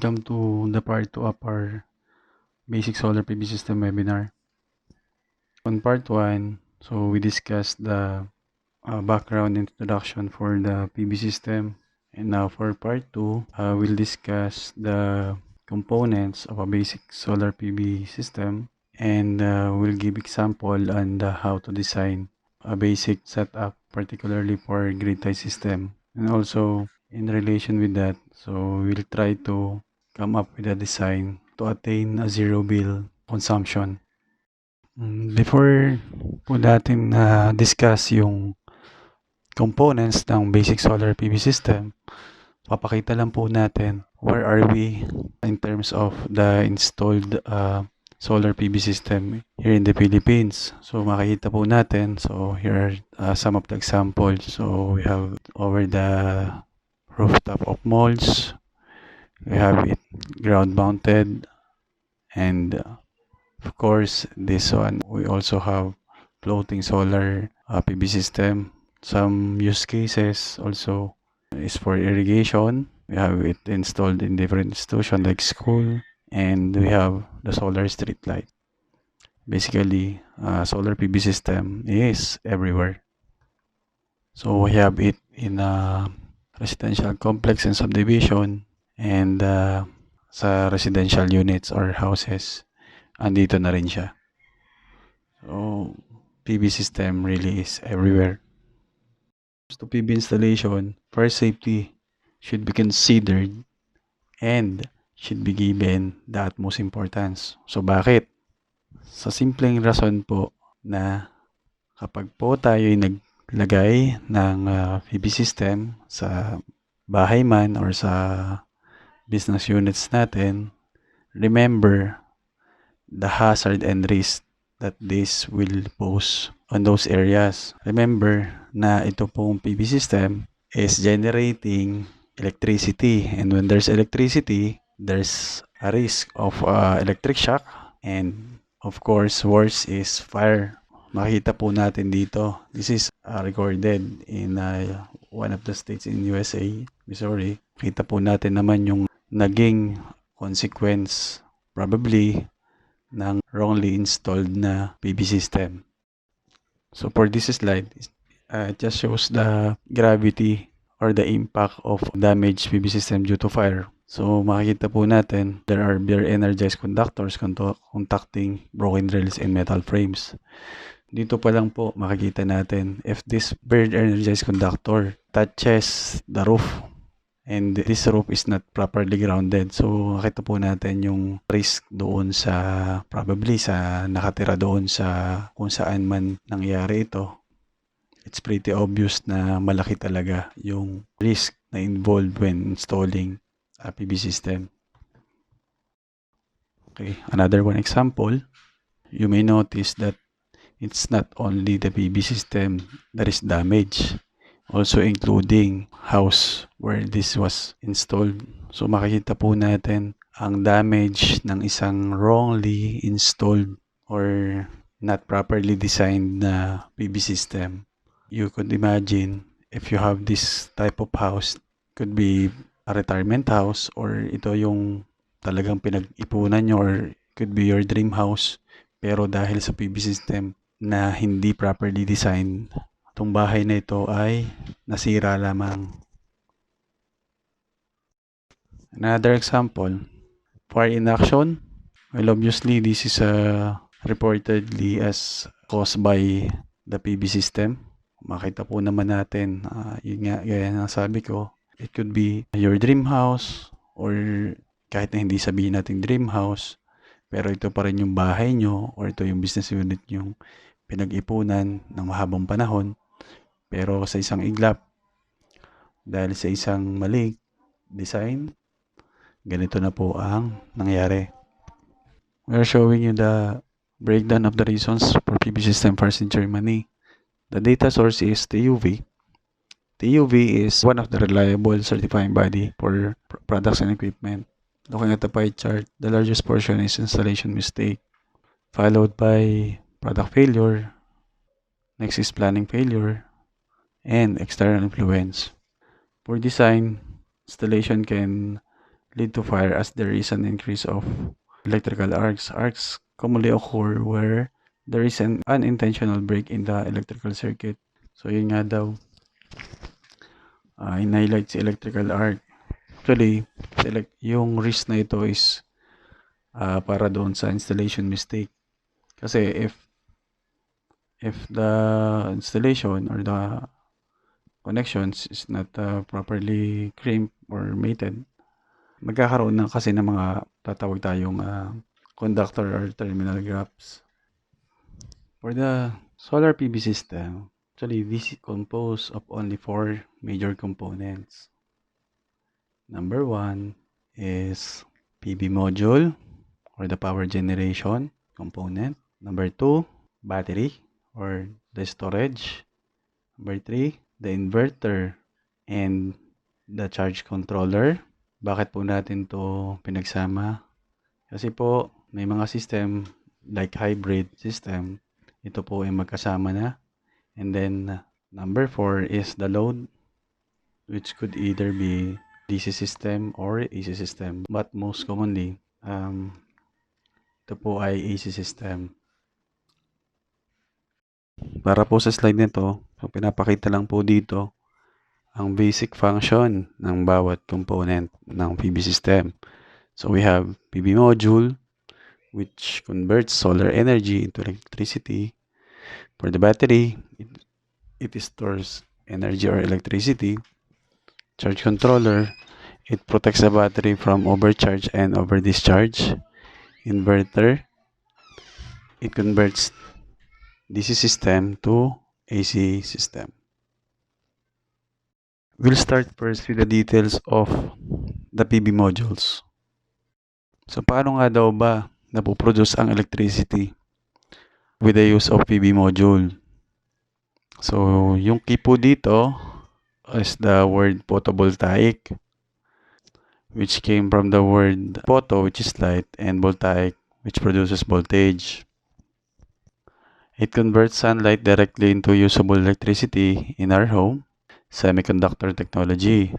Welcome to the part 2 of our Basic Solar PV System webinar. On part 1, we discussed the background introduction for the PV system. And now for part 2, we'll discuss the components of a basic solar PV system, and we'll give example on how to design a basic setup, particularly for grid tie system. And also in relation with that, so we'll try to come up with a design to attain a zero bill consumption. Before po natin discuss yung components ng basic solar PV system, papakita lang po natin where are we in terms of the installed solar PV system here in the Philippines. So makikita po natin, so here are some of the examples. So we have over the rooftop of malls, we have it ground mounted, and of course this one we also have floating solar PV system. Some use cases also is for irrigation. We have it installed in different institutions like school, and we have the solar street light. Basically, solar PV system is everywhere. So we have it in a residential complex and subdivision, and sa residential units or houses, andito na rin siya. So PV system really is everywhere. To PV installation, fire safety should be considered and should be given the utmost importance. So bakit? Sa simpleng rason po na kapag po tayo ay naglagay ng PV system sa bahay man or sa business units natin, remember the hazard and risk that this will pose on those areas. Remember na ito pong PV system is generating electricity, and when there's electricity, there's a risk of electric shock, and of course worse is fire. Makita po natin dito, this is recorded in one of the states in USA, Missouri. Kita po natin naman yung naging consequence probably ng wrongly installed na PV system. So for this slide, it just shows the gravity or the impact of damaged PV system due to fire. So makikita po natin, there are bare energized conductors contacting broken rails and metal frames. Dito pa lang po makikita natin if this bare energized conductor touches the roof and this roof is not properly grounded. So makita po natin yung risk doon sa probably sa nakatira doon sa kung saan man nangyari ito. It's pretty obvious na malaki talaga yung risk na involved when installing a PV system. Okay, another one example, you may notice that it's not only the PV system that is damaged, also including house where this was installed. So makikita po natin ang damage ng isang wrongly installed or not properly designed na PV system. You could imagine if you have this type of house, could be a retirement house or ito yung talagang pinag-ipunan nyo, or could be your dream house, pero dahil sa PV system na hindi properly designed, itong bahay na ito ay nasira lamang. Another example, fire in action. Well, obviously this is reportedly as caused by the PV system. Makita po naman natin, yun nga, gaya ng sabi ko, it could be your dream house, or kahit na hindi sabihin natin dream house, pero ito pa rin yung bahay nyo, or ito yung business unit yung pinag-ipunan ng mahabang panahon, pero sa isang iglap, dahil sa isang maling design, ganito na po ang nangyari. We're showing you the breakdown of the reasons for PV system fires in Germany. The data source is TUV. TUV is one of the reliable certifying body for products and equipment. Looking at the pie chart, the largest portion is installation mistake, followed by product failure. Next is planning failure and external influence. For design, installation can lead to fire as there is an increase of electrical arcs. Arcs commonly occur where there is an unintentional break in the electrical circuit. So yun nga daw, in-highlight si electrical arc. Actually, yung risk na ito is para doon sa installation mistake. Kasi if the installation or the connections is not properly crimped or mated, magkakaroon na kasi ng mga tatawag tayong conductor or terminal gaps. For the solar PV system, actually this is composed of only 4 major components. Number 1 is PV module or the power generation component. Number 2, battery or the storage. Number 3, the inverter and the charge controller. Bakit po natin to pinagsama? Kasi po may mga system like hybrid system, ito po ay magkasama na. And then number 4 is the load, which could either be DC system or AC system. But most commonly, ito po ay AC system. Para po sa slide nito, so pinapakita lang po dito ang basic function ng bawat component ng PV system. So we have PV module, which converts solar energy into electricity. For the battery, it stores energy or electricity. Charge controller, it protects the battery from overcharge and overdischarge. Inverter, it converts DC system to AC system. We'll start first with the details of the PV modules. So paano nga daw ba napoproduce ang electricity with the use of PV module? So yung key po dito is the word photovoltaic, which came from the word photo, which is light, and voltaic, which produces voltage. It converts sunlight directly into usable electricity in our home, semiconductor technology.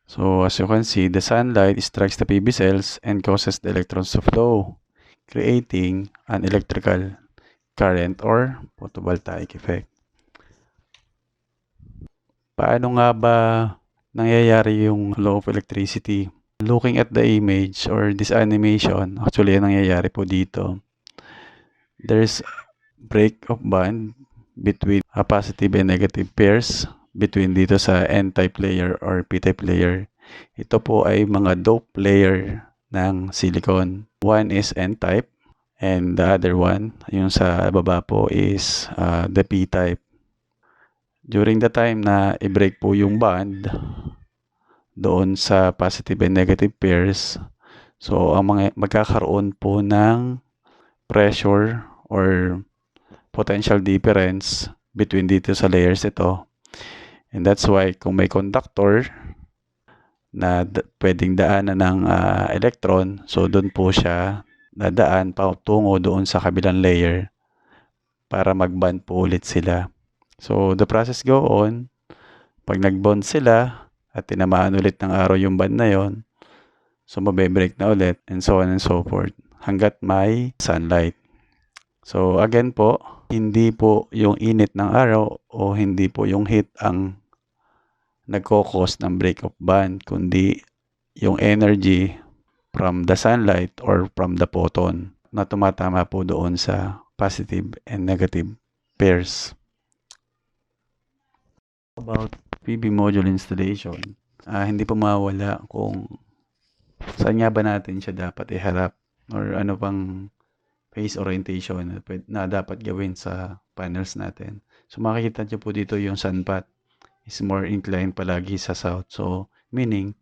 So as you can see, the sunlight strikes the PV cells and causes the electrons to flow, creating an electrical current or photovoltaic effect. Paano nga ba nangyayari yung flow of electricity? Looking at the image or this animation, actually ang nangyayari po dito, there's break of bond between a positive and negative pairs between dito sa N-type layer or P-type layer. Ito po ay mga dope layer ng silicon. One is N-type and the other one, yung sa baba po is the P-type. During the time na i-break po yung bond doon sa positive and negative pairs, so ang magkakaroon po ng pressure or potential difference between dito sa layers ito. And that's why kung may conductor na pwedeng daanan ng electron, so doon po siya dadaan patungo doon sa kabilang layer para mag-bond po ulit sila. So the process go on. Pag nag-bond sila at tinamaan ulit ng araw yung bond na yon, so mabe-break na ulit and so on and so forth hanggat may sunlight. So again po, hindi po yung init ng araw o hindi po yung heat ang nagko-cause ng break of bond, kundi yung energy from the sunlight or from the photon na tumatama po doon sa positive and negative pairs. About PV module installation, hindi po mawala kung saan nga ba natin siya dapat iharap or ano pang face orientation na dapat gawin sa panels natin. So makikita nyo po dito yung sun path is more inclined palagi sa south. So meaning,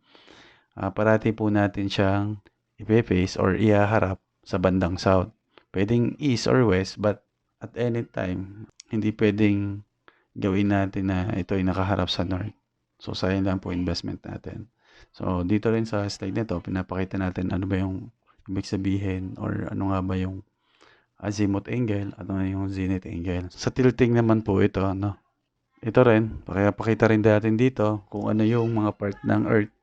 parati po natin siyang ipe-face or ihaharap sa bandang south. Pwedeng east or west, but at any time, hindi pwedeng gawin natin na ito ay nakaharap sa north. So sayang lang po investment natin. So dito rin sa slide nito, pinapakita natin ano ba yung ibig sabihin or ano nga ba yung azimuth angle at ano yung zenith angle. Sa tilting naman po ito, ito rin, pakita rin natin dito kung ano yung mga part ng Earth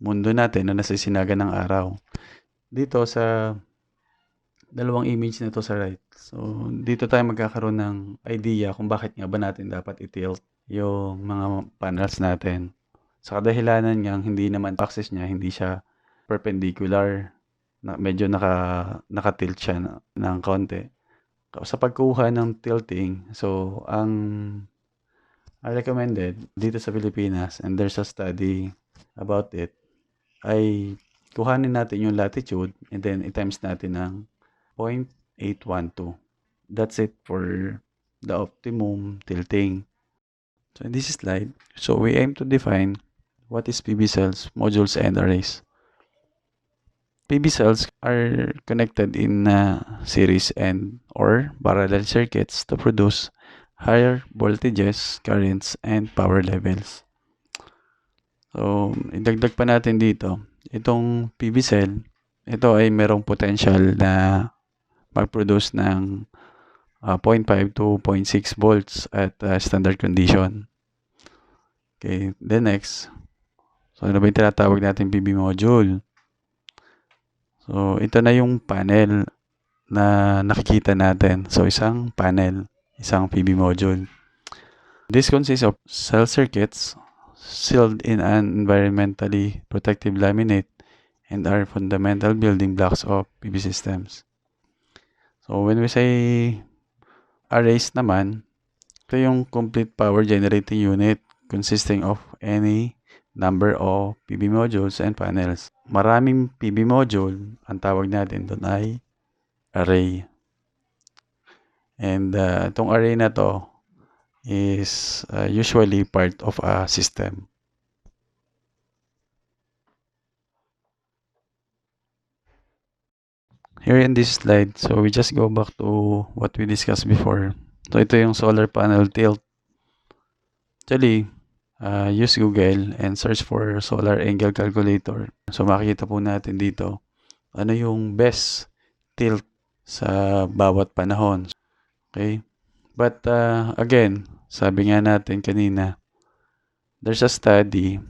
mundo natin na nasisinagan ng araw. Dito sa dalawang image na to sa right. So, dito tayo magkakaroon ng idea kung bakit nga ba natin dapat i-tilt yung mga panels natin. Sa kadahilanan nga, hindi naman axis niya, hindi siya perpendicular. Medyo naka-tilt siya ng konti. Sa pagkuha ng tilting, so ang recommended dito sa Pilipinas, and there's a study about it, ay kuhanin natin yung latitude and then i-times natin ng 0.812. That's it for the optimum tilting. So in this slide, so we aim to define what is PV cells, modules, and arrays. PV cells are connected in series and or parallel circuits to produce higher voltages, currents, and power levels. So, idagdag pa natin dito, itong PV cell, ito ay merong potential na mag-produce ng 0.5 to 0.6 volts at standard condition. Okay, then next, so ano ba yung tinatawag natin PV module? So, ito na yung panel na nakikita natin. So, isang panel, isang PV module. This consists of cell circuits sealed in an environmentally protective laminate and are fundamental building blocks of PV systems. So, when we say arrays naman, ito yung complete power generating unit consisting of any number of PV modules and panels. Maraming PV module, ang tawag natin doon ay array. And itong array na to is usually part of a system. Here in this slide, so we just go back to what we discussed before. So ito yung solar panel tilt. Actually, use Google and search for solar angle calculator. So makikita po natin dito ano yung best tilt sa bawat panahon. Okay? But again, sabi nga natin kanina, there's a study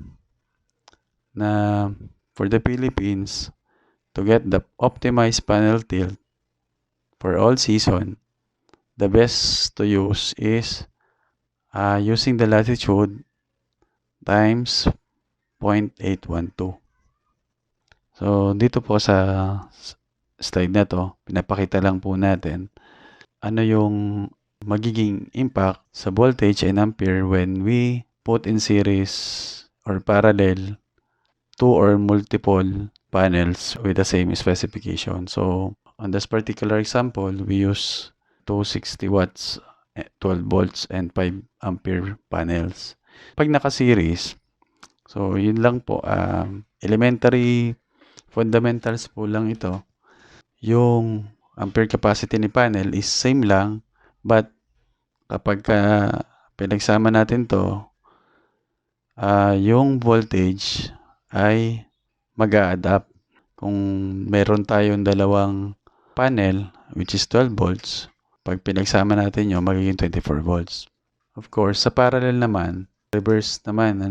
na for the Philippines, to get the optimized panel tilt for all season, the best to use is using the latitude times 0.812. So, dito po sa slide na to, pinapakita lang po natin ano yung magiging impact sa voltage and ampere when we put in series or parallel two or multiple panels with the same specification. So, on this particular example, we use 260 watts, 12 volts, and 5 ampere panels. Pag naka-series, so yun lang po, elementary fundamentals po lang ito. Yung ampere capacity ni panel is same lang, but kapag pinagsama natin to, yung voltage ay mag-a-adapt. Kung meron tayong dalawang panel, which is 12 volts, pag pinagsama natin yun, magiging 24 volts. Of course, sa parallel naman, reverse naman,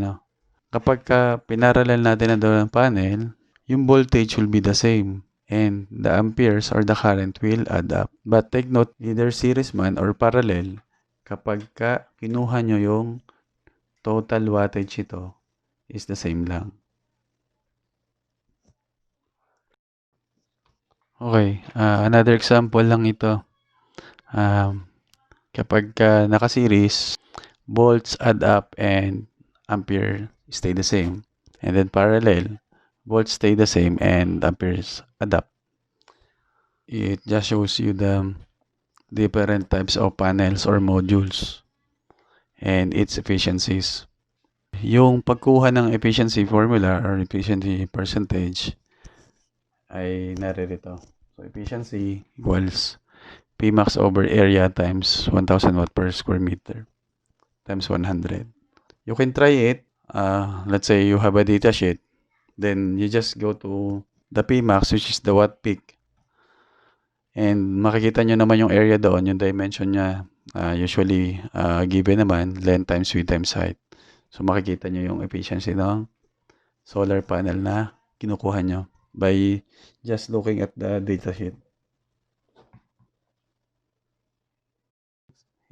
kapag pinarallel natin ang dalawang panel, yung voltage will be the same and the amperes or the current will add up. But take note, either series man or parallel, kapag kinuha nyo yung total wattage ito, is the same lang. Okay, another example lang ito. Kapag naka-series, volts add up and ampere stay the same. And then parallel, volts stay the same and amperes add up. It just shows you the different types of panels or modules and its efficiencies. Yung pagkuha ng efficiency formula or efficiency percentage ay naririto. So, efficiency equals Pmax over area times 1,000 watt per square meter times 100. You can try it. Let's say you have a data sheet. Then you just go to the Pmax, which is the watt peak. And makikita nyo naman yung area doon, yung dimension niya. Usually, given naman, length times width times height. So makikita nyo yung efficiency ng solar panel na kinukuha nyo by just looking at the datasheet.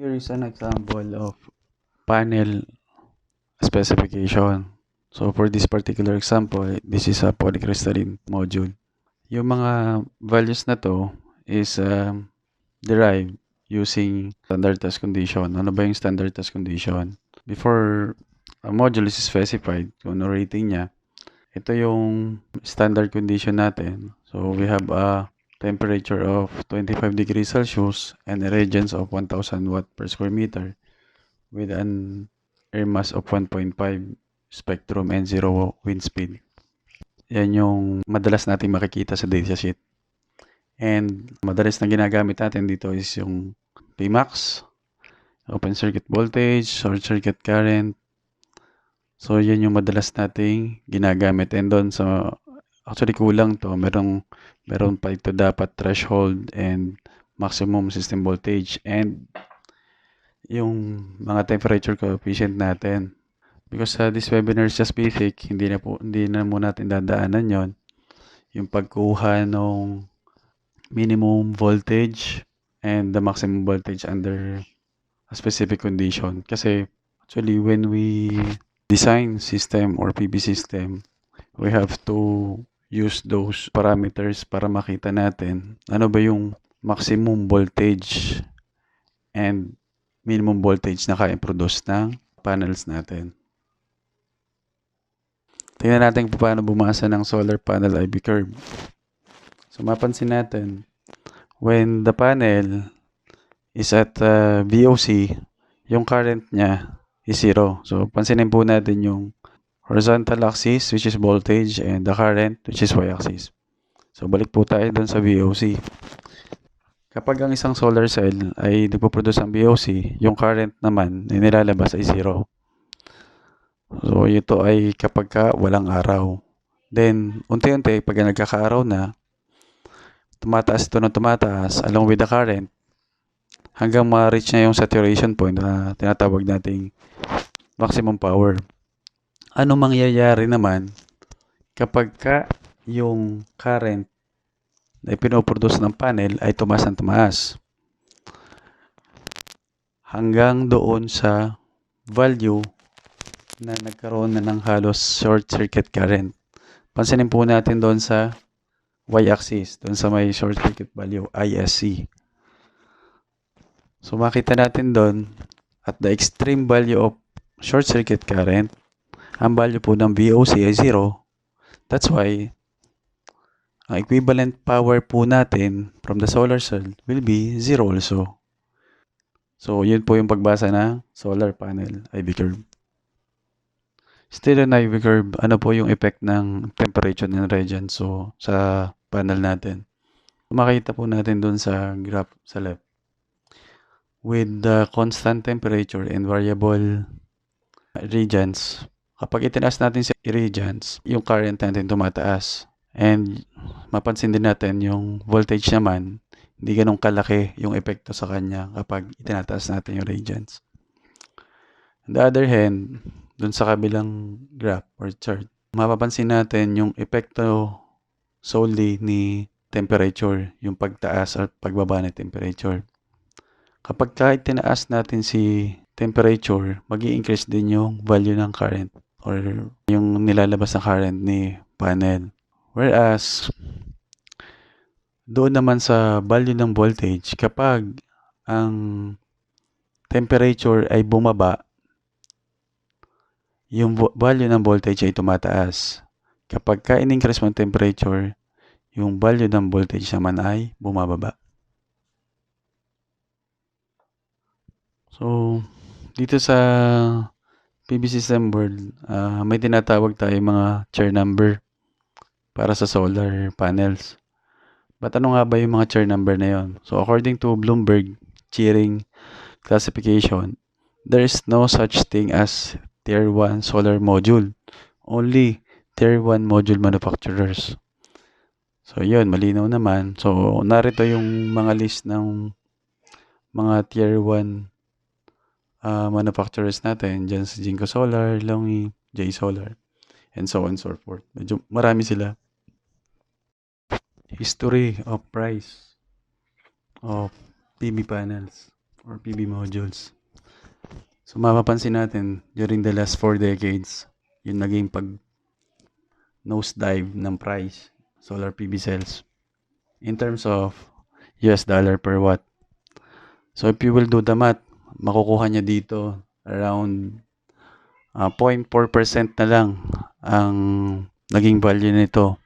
Here is an example of panel specification. So for this particular example, this is a polycrystalline module. Yung mga values na to is derived using standard test condition. Ano ba yung standard test condition? Before a module is specified, kung ano rating niya, ito yung standard condition natin. So we have a temperature of 25 degrees Celsius and a radiance of 1000 watt per square meter with an air mass of 1.5 spectrum and 0 wind speed. Yan yung madalas natin makikita sa datasheet. And madalas na ginagamit natin dito is yung Pmax, open circuit voltage, short circuit current. So yan yung madalas nating ginagamit. And doon sa actually kulang to, meron pa ito dapat threshold and maximum system voltage and yung mga temperature coefficient natin. Because this webinar is just basic, hindi na muna natin dadaanan yon. Yung pagkuha ng minimum voltage and the maximum voltage under a specific condition. Kasi actually when we design system or PV system, we have to use those parameters para makita natin ano ba yung maximum voltage and minimum voltage na kaya produce ng panels natin. Tingnan natin kung paano bumasa ng solar panel IV curve. So mapansin natin, when the panel is at VOC, yung current niya is 0. So pansinin po natin yung horizontal axis which is voltage and the current which is y-axis. So balik po tayo dun sa VOC. Kapag ang isang solar cell ay nagpo-produce ng VOC, yung current naman na nilalabas ay 0. So ito ay kapag walang araw. Then unti-unti pag nagkakaaraw na, tumataas ito ng tumataas along with the current hanggang ma-reach na yung saturation point na tinatawag nating maximum power. Ano mangyayari naman kapag yung current na ipinoproduce ng panel ay tumaas ng tumaas hanggang doon sa value na nagkaroon na ng halos short circuit current. Pansinin po natin doon sa y-axis, doon sa may short circuit value, ISC. So makita natin doon at the extreme value of short circuit current, ang value po ng VOC ay 0. That's why ang equivalent power po natin from the solar cell will be 0 also. So yun po yung pagbasa ng solar panel IV curve. Still on IV curve, ano po yung effect ng temperature and radiance so sa panel natin? Makita po natin doon sa graph sa left. With the constant temperature and variable radiance, kapag itinaas natin si radiance, yung current natin tumataas. And mapansin din natin yung voltage naman, hindi ganun kalaki yung epekto sa kanya kapag itinataas natin yung radiance. On the other hand, dun sa kabilang graph or chart, mapapansin natin yung epekto solely ni temperature, yung pagtaas at pagbaba ng temperature. Kapag kahit tinaas natin si temperature, mag-i-increase din yung value ng current or yung nilalabas na current ni panel. Whereas, doon naman sa value ng voltage, kapag ang temperature ay bumaba, yung value ng voltage ay tumataas. Kapag in-increase mo ang temperature, yung value ng voltage naman ay bumababa. So, dito sa PV system board, may tinatawag tayo mga chair number para sa solar panels. But ano nga ba yung mga chair number na yon? So, according to Bloomberg Cheering classification, there is no such thing as Tier 1 solar module. Only Tier 1 module manufacturers. So, yun, malinaw naman. So, narito yung mga list ng mga Tier 1 manufacturers natin. Dyan sa Jinko Solar, Longi, J Solar. and so on and so forth. Medyo marami sila. History of price of PV panels or PV modules. So mapapansin natin during the last 4 decades, yung naging pag nosedive ng price solar PV cells in terms of US dollar per watt. So if you will do the math, makukuha niya dito around 0.4% na lang ang naging value nito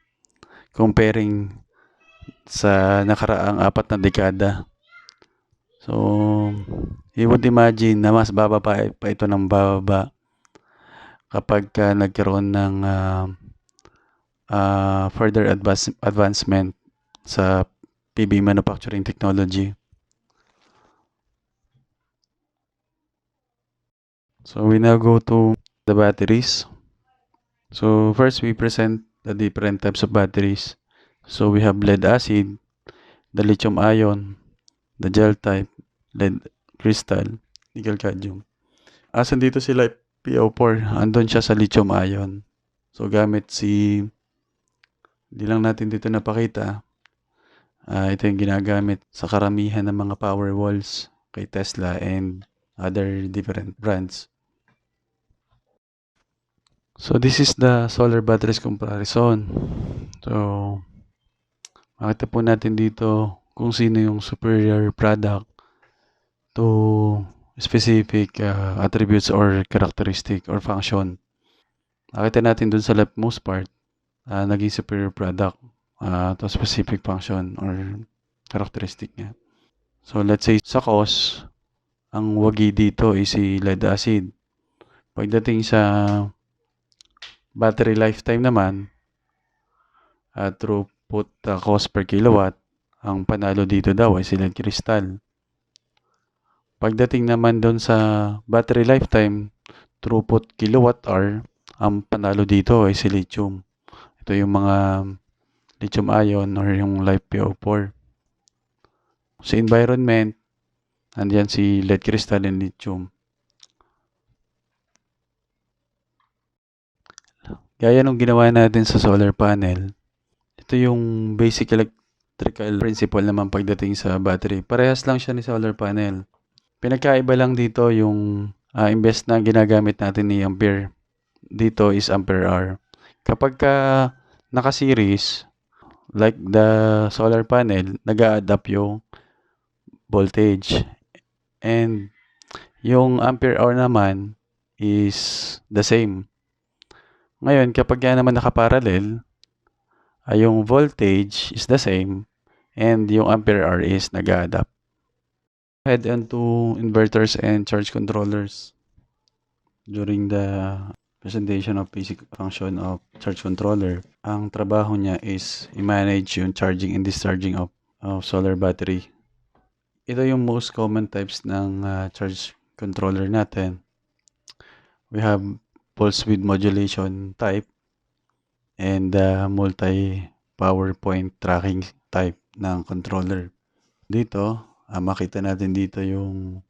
comparing sa nakaraang 4 na dekada. So, you would imagine na mas bababa pa ito ng bababa kapag nagkaroon ng further advancement sa PV manufacturing technology. So we now go to the batteries. So first we present the different types of batteries. So we have lead acid, the lithium ion, the gel type, lead crystal, nickel cadmium. Asan dito sila PO4? Andun siya sa lithium ion. So gamit di lang natin dito napakita. Ito yung ginagamit sa karamihan ng mga power walls kay Tesla and other different brands. So this is the solar batteries comparison. So makita po natin dito kung sino yung superior product to specific attributes or characteristic or function. Nakita natin dun sa leftmost part, naging superior product to specific function or characteristic niya. So let's say sa cost, ang wagi dito is si lead acid. Pagdating sa battery lifetime naman, throughput cost per kilowatt, ang panalo dito daw ay si lead crystal. Pagdating naman doon sa battery lifetime, throughput kilowatt hour, ang panalo dito ay si lithium. Ito yung mga lithium ion or yung LiFePO4. Sa environment, andyan si lead crystal and lithium. Gaya nung ginawa natin sa solar panel, ito yung basic electrical principle naman pagdating sa battery. Parehas lang siya ni solar panel. Pinagkaiba lang dito yung imbes na ginagamit natin ni ampere, dito is ampere hour. Kapag naka-series, like the solar panel, nag-a-adapt yung voltage. And yung ampere hour naman is the same. Ngayon, kapag naman nakaparallel, yung voltage is the same and yung ampere hour is nag-a-adapt. Head into inverters and charge controllers. During the presentation of basic function of charge controller, ang trabaho niya is i-manage yung charging and discharging of solar battery. Ito yung most common types ng charge controller natin. We have pulse width modulation type and multi-power point tracking type ng controller. Dito, makita natin dito yung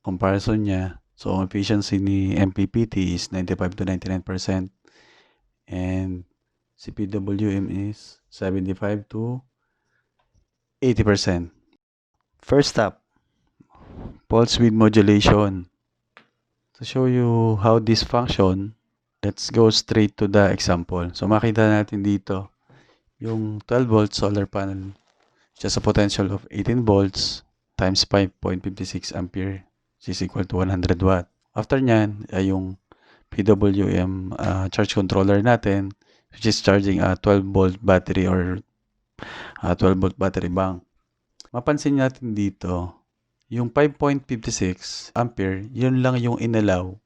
comparison niya. So, efficiency ni MPPT is 95 to 99% and si PWM is 75 to 80%. First up, pulse width modulation. To show you how this function, let's go straight to the example. So, makita natin dito yung 12 volt solar panel just a potential of 18 volts times 5.56 ampere is equal to 100 watt. After nyan ay yung PWM charge controller natin which is charging a 12 volt battery or 12 volt battery bank. Mapansin natin dito, yung 5.56 ampere, yun lang yung inalaw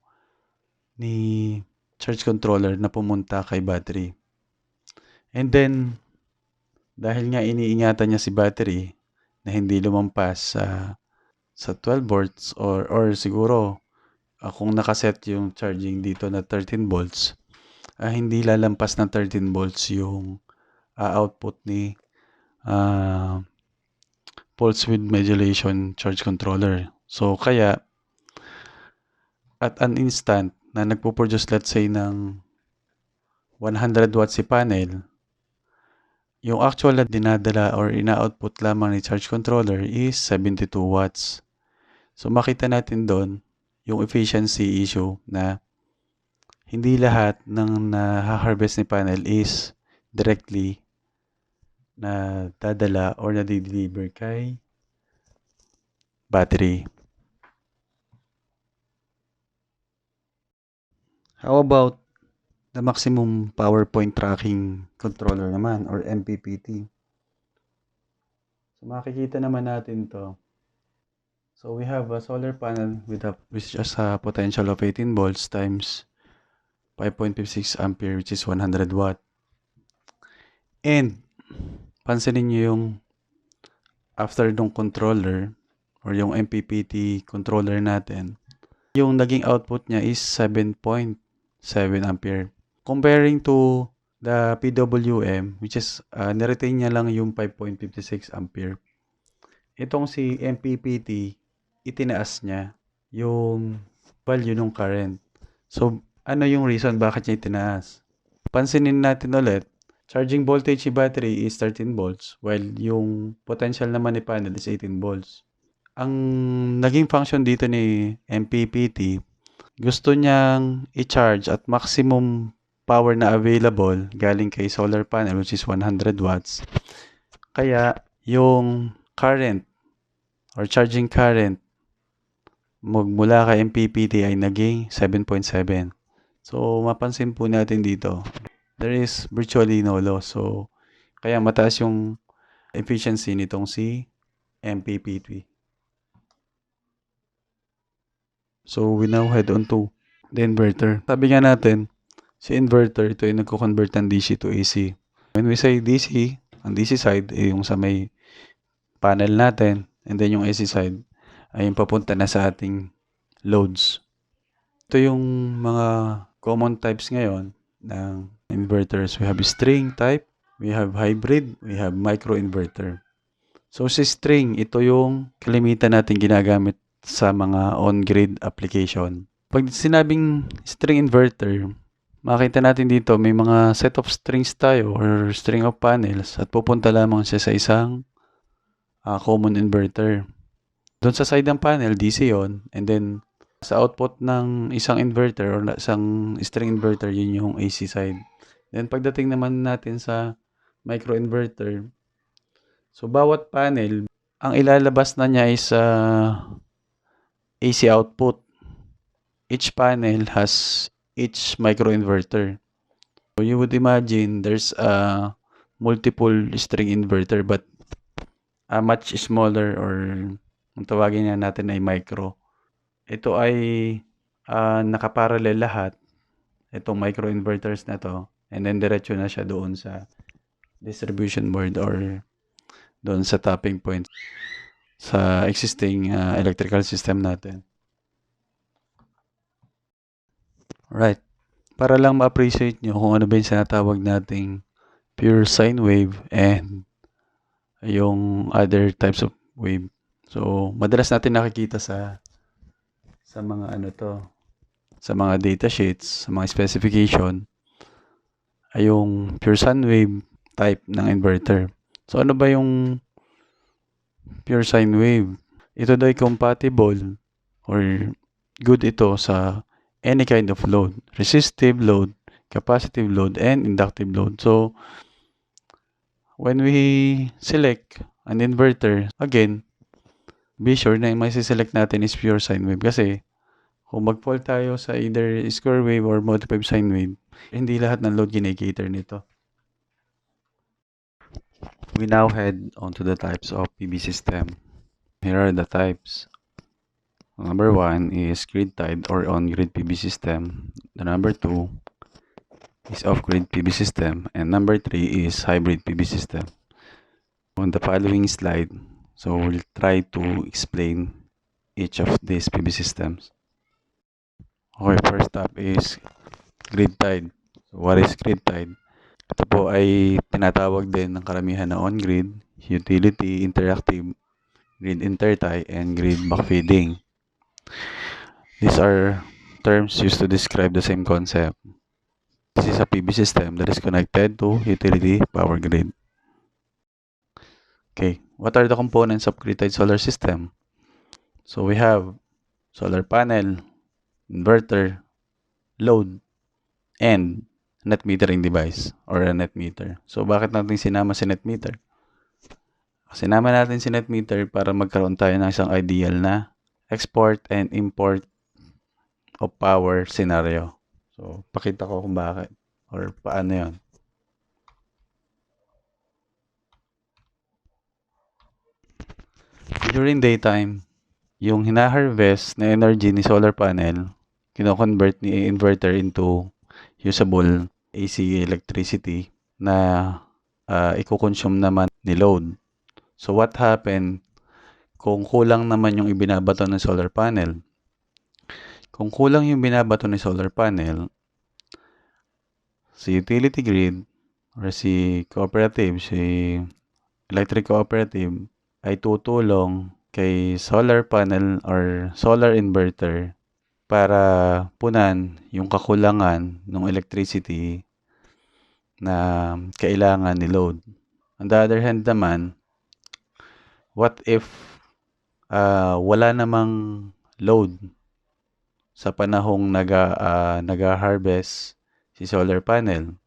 ni charge controller na pumunta kay battery. And then, dahil nga iniingatan niya si battery na hindi lumampas sa 12 volts or siguro kung nakaset yung charging dito na 13 volts, hindi lalampas ng 13 volts yung output ni pulse width modulation charge controller. So, kaya at an instant na nagpo-produce let's say ng 100 watts si panel, yung actual na dinadala or ina-output lamang ni charge controller is 72 watts. So makita natin doon yung efficiency issue na hindi lahat ng na-harvest ni panel is directly na dadala or na-deliver kay battery. How about the maximum power point tracking controller naman or MPPT? So makikita naman natin to. So we have a solar panel with just a potential of 18 volts times 5.56 ampere, which is 100 watt. And pansinin nyo yung after ng controller or yung MPPT controller natin, yung naging output niya is 7.7 ampere. Comparing to the PWM, which is niretain niya lang yung 5.56 ampere. Itong si MPPT, itinaas niya yung value ng current. So, ano yung reason bakit niya itinaas? Pansinin natin ulit, charging voltage ni battery is 13 volts while yung potential naman ni panel is 18 volts. Ang naging function dito ni MPPT, gusto niyang i-charge at maximum power na available galing kay solar panel which is 100 watts. Kaya yung current or charging current mula kay MPPT ay naging 7.7. So mapansin po natin dito, there is virtually no loss. So kaya mataas yung efficiency nitong si MPPT. So we now head on to the inverter. Sabi nga natin, si inverter, ito yung nagko-convert ng DC to AC. When we say DC, ang DC side ay yung sa may panel natin, and then yung AC side ay yung papunta na sa ating loads. Ito yung mga common types ngayon ng inverters. We have string type, we have hybrid, we have microinverter. So si string, ito yung kalimitan natin ginagamit sa mga on-grid application. Pag sinabing string inverter, makita natin dito may mga set of strings tayo or string of panels at pupunta lamang siya sa isang common inverter. Doon sa side ng panel, DC yon, and then sa output ng isang inverter or isang string inverter, yun yung AC side. Then pagdating naman natin sa microinverter, so bawat panel, ang ilalabas na niya is AC output. Each panel has each microinverter. So you would imagine there's a multiple string inverter but a much smaller, or ang tawagin na natin ay micro. Ito ay nakaparallel lahat, itong microinverters na to, and then diretso na siya doon sa distribution board or doon sa tapping point sa existing electrical system natin. Right. Para lang ma-appreciate nyo kung ano ba yung sinatawag nating pure sine wave and yung other types of wave. So, madalas natin nakikita sa mga sa mga data sheets, sa mga specification, ay yung pure sine wave type ng inverter. So, ano ba yung pure sine wave? Ito daw ay compatible or good ito sa any kind of load, resistive load, capacitive load, and inductive load. So, when we select an inverter, again, be sure na yung may select natin is pure sine wave kasi kung mag-fall tayo sa either square wave or modified sine wave, hindi lahat ng load gine-cater nito. We now head on to the types of PV system. Here are the types. Number 1 is grid-tied or on-grid PV system. The number 2 is off-grid PV system. And number 3 is hybrid PV system. On the following slide, so we'll try to explain each of these PV systems. Okay, first up is grid-tied. So what is grid-tied? Ito po ay tinatawag din ng karamihan na on-grid, utility, interactive, grid intertie, and grid backfeeding. These are terms used to describe the same concept. This is a PV system that is connected to utility power grid. Okay, what are the components of grid-tied solar system? So we have solar panel, inverter, load, and net metering device or a net meter. So bakit natin sinama si net meter? Sinama natin si net meter para magkaroon tayo ng isang ideal na export and import of power scenario. So pakita ko kung bakit or paano yon. During daytime, yung hina-harvest na energy ni solar panel, kino-convert ni inverter into usable AC electricity na i-consume naman ni load. So what happened kung kulang naman yung ibinabato ng solar panel? Kung kulang yung binabato ng solar panel, si utility grid or si cooperative, si electric cooperative ay tutulong kay solar panel or solar inverter para punan yung kakulangan ng electricity na kailangan ni load. On the other hand naman, what if wala namang load sa panahong naga-harvest si solar panel?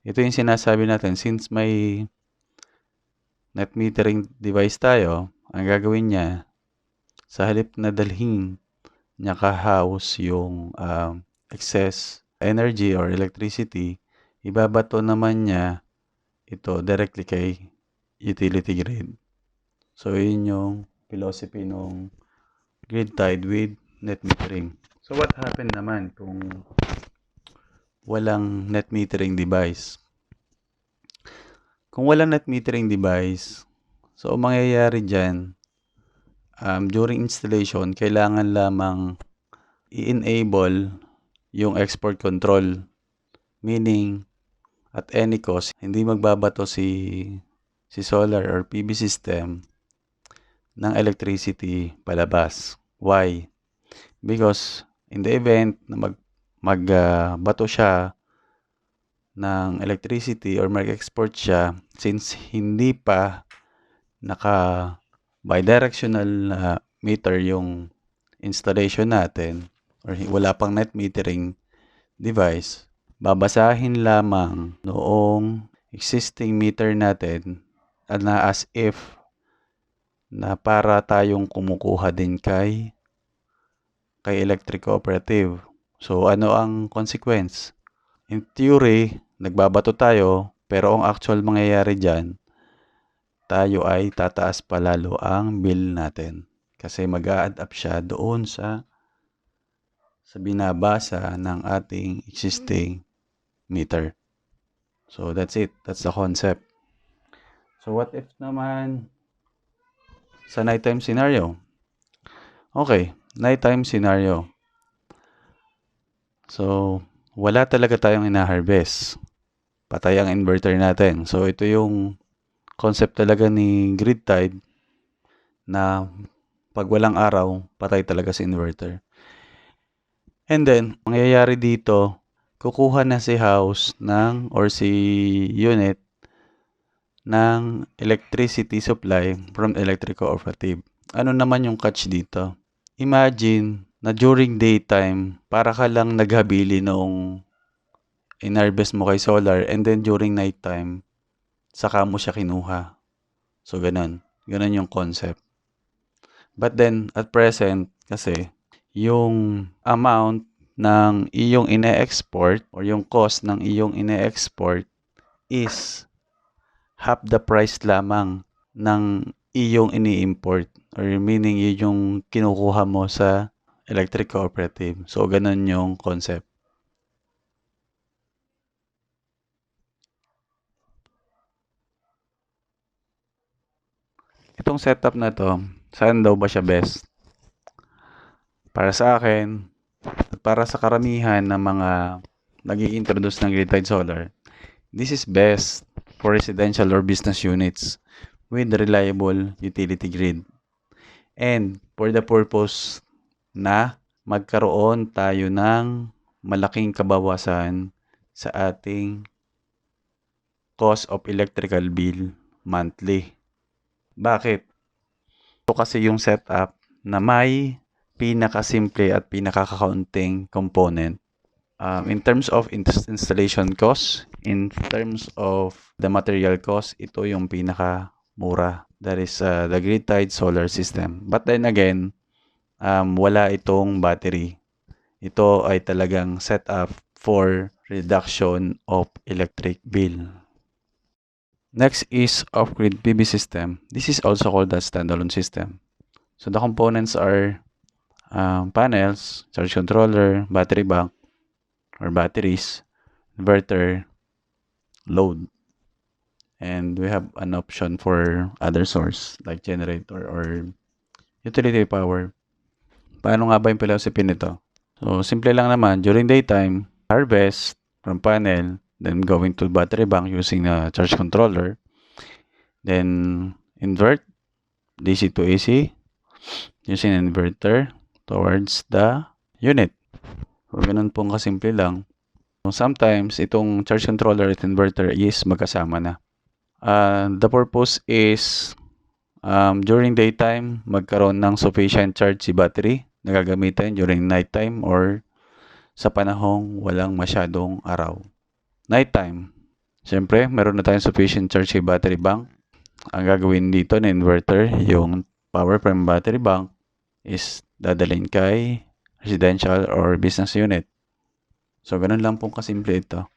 Ito yung sinasabi natin, since may net metering device tayo, ang gagawin niya, sa halip na dalhin niya ka-house yung excess energy or electricity, ibabato naman niya ito directly kay utility grid. So, yun yung philosophy ng grid tied with net metering. So, what happened naman kung walang net metering device? Kung walang net metering device, so mangyayari dyan, during installation, kailangan lamang i-enable yung export control. Meaning, at any cost, hindi magbabato si solar or PV system ng electricity palabas. Why? Because in the event na magbato siya ng electricity or mag-export siya, since hindi pa naka bidirectional meter yung installation natin or wala pang net metering device, babasahin lamang noong existing meter natin na as if na para tayong kumukuha din kay electric cooperative. So ano ang consequence? In theory, nagbabato tayo, pero ang actual mangyayari dyan, tayo ay tataas pa lalo ang bill natin. Kasi mag-a-add up siya doon sa binabasa ng ating existing meter. So that's it. That's the concept. So what if naman sa nighttime scenario? Okay, nighttime scenario. So, wala talaga tayong ina-harvest. Patay ang inverter natin. So, ito yung concept talaga ni grid tied na pag walang araw, patay talaga si inverter. And then, mangyayari dito, kukuha na si house or si unit ng electricity supply from electric cooperative. Ano naman yung catch dito? Imagine na during daytime, para ka lang naghabili noong in-harvest mo kay solar and then during nighttime, saka mo siya kinuha. So, ganun. Ganun yung concept. But then, at present, kasi, yung amount ng iyong ine-export or yung cost ng iyong ine-export is half the price lamang ng iyong ini-import or meaning yung kinukuha mo sa electric cooperative. So, ganun yung concept. Itong setup na to, saan daw ba siya best? Para sa akin, at para sa karamihan ng mga nag-i-introduce ng grid-tied solar, this is best for residential or business units with reliable utility grid. And for the purpose na magkaroon tayo ng malaking kabawasan sa ating cost of electrical bill monthly. Bakit? Ito kasi yung setup na may pinakasimple at pinakakaunting component. In terms of installation cost, in terms of the material cost, ito yung pinakamura. That is the grid-tied solar system. But then again, wala itong battery. Ito ay talagang setup for reduction of electric bill. Next is off-grid PV system. This is also called the standalone system. So the components are panels, charge controller, battery bank or batteries, inverter, load. And we have an option for other source like generator or utility power. Paano nga ba yung philosophy nito? So simple lang naman, during daytime, harvest from panel, then going to battery bank using a charge controller, then invert DC to AC using an inverter towards the unit. So ganun pong kasimple lang. So, sometimes itong charge controller at inverter is magkasama na. The purpose is during daytime, magkaroon ng sufficient charge si battery na gagamitin during nighttime or sa panahong walang masyadong araw. Nighttime, siyempre, meron na tayong sufficient charge si battery bank. Ang gagawin dito ng inverter, yung power from battery bank is dadalhin kay residential or business unit. So, ganun lang pong kasimple ito.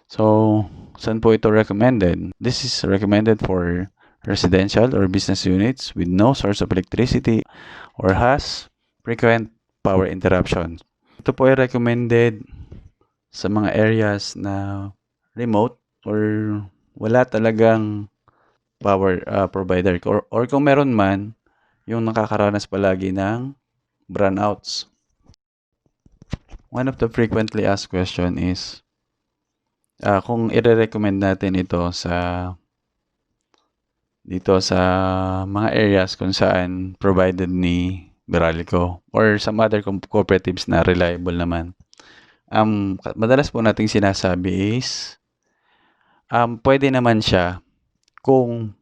So, saan po ito recommended? This is recommended for residential or business units with no source of electricity or has frequent power interruptions. Ito po ay recommended sa mga areas na remote or wala talagang power provider or kung meron man, yung nakakaranas palagi ng brownouts. One of the frequently asked question is kung i-recommend natin ito dito sa mga areas kung saan provided ni Meralco or some other cooperatives na reliable naman. Madalas po nating sinasabi is pwede naman siya kung